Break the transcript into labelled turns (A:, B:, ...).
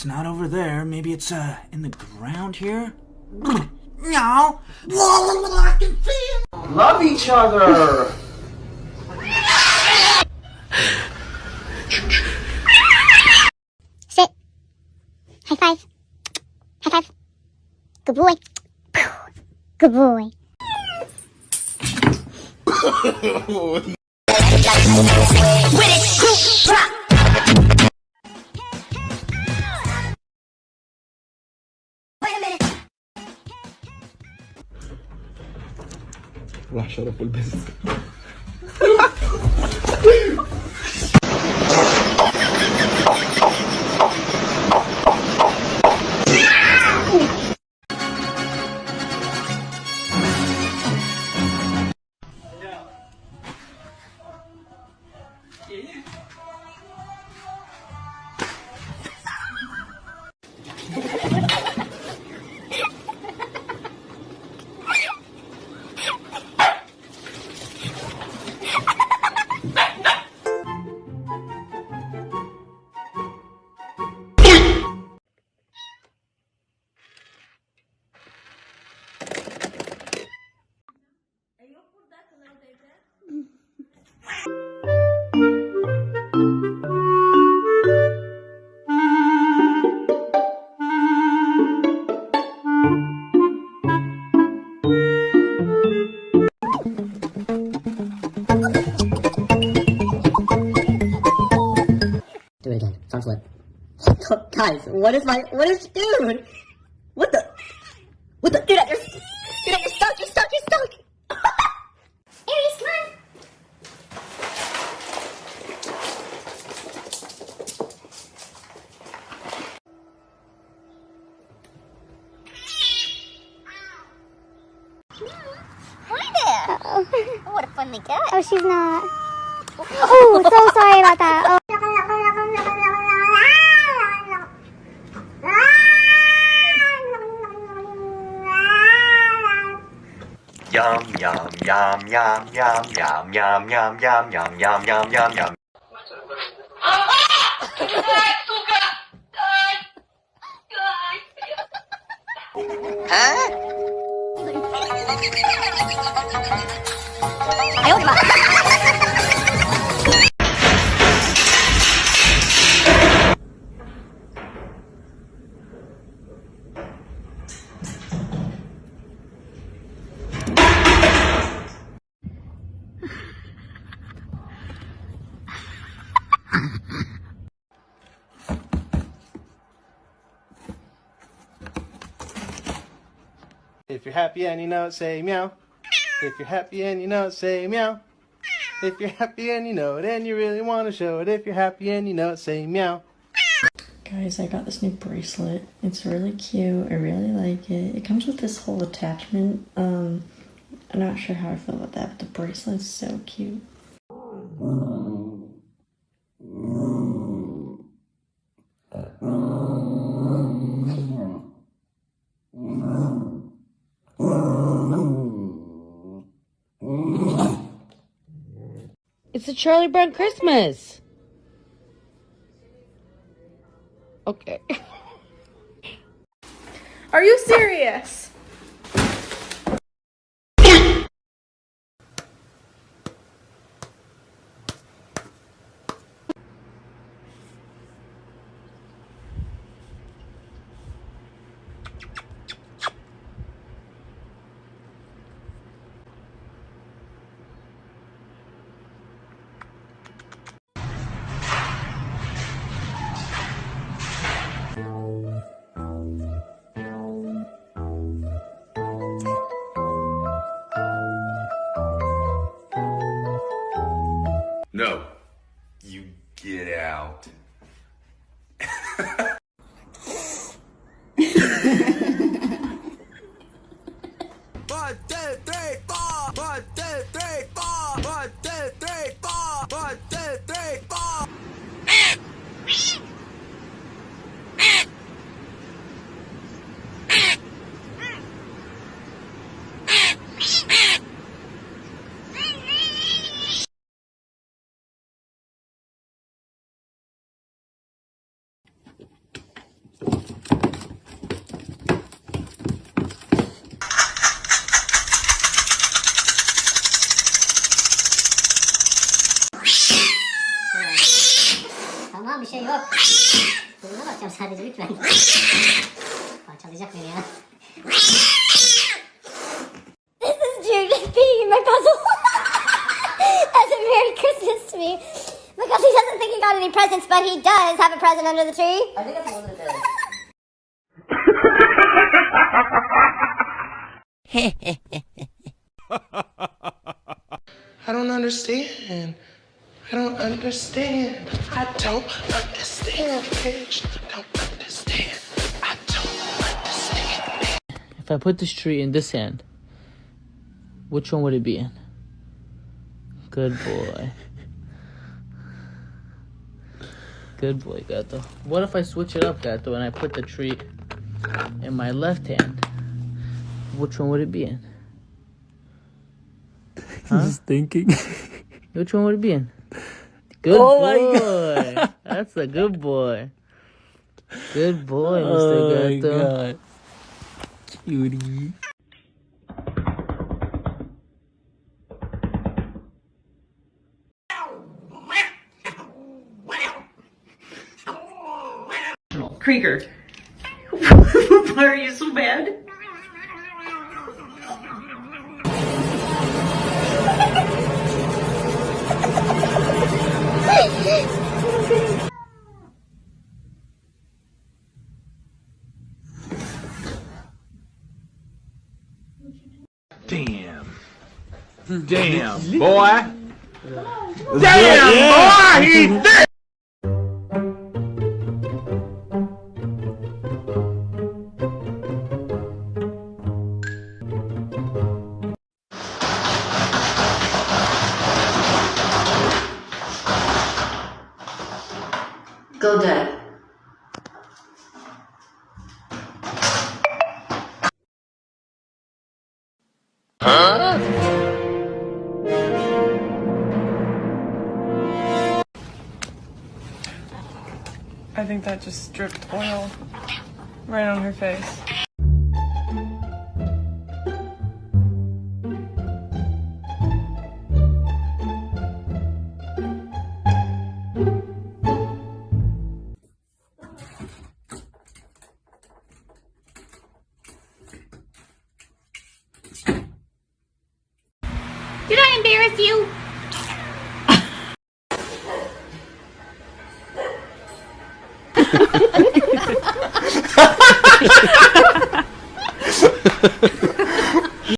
A: not over there. Maybe it's in the ground here. Meow. I can feel.
B: Love each other.
C: Sit. High five. High five. Good boy. Good boy.
B: راح شرف البس.
D: Do it again. Front flip. Guys, dude? What the? Dude, you're stuck, you're stuck!
C: Aries, come on. Hi there. Oh, what a friendly cat. Oh, she's not. Oh, so sorry about that. Oh.
E: Yum yum yum yum yum yum yum yum yum yum yum yum yum yum.
F: If you're happy and you know it, say meow. If you're happy and you know it, say meow. If you're happy and you know it and you really want to show it, if you're happy and you know it, say meow.
G: Guys, I got this new bracelet. It's really cute. I really like it. It comes with this whole attachment. I'm not sure how I feel about that, but the bracelet is so cute.
H: It's a Charlie Brown Christmas. Okay.
I: Are you serious?
J: No, you get out.
C: bir şey yok. Burnuna bakacağım sadece lütfen. Parçalayacak beni ya. This is Jude being my puzzle. That's a Merry Christmas to me. Because he doesn't think he got any presents, but he does have a present under the tree.
D: I think that's more than it does.
F: I don't understand. I don't understand. I don't understand, bitch. Don't understand. I don't understand.
K: If I put this tree in this hand, which one would it be in? Good boy. Good boy, Gato. What if I switch it up, Gato, and I put the tree in my left hand? Which one would it be in? Huh?
A: Just thinking.
K: Which one would it be in? Good boy. That's a good boy. Good boy, Mr. Gato.
A: God. Cutie.
H: Krieger. Why are you so bad?
J: Damn. Damn, boy. Damn, boy, he did.
H: Go, Dad.
I: I think that just dripped oil right on her face.
C: Did I embarrass you?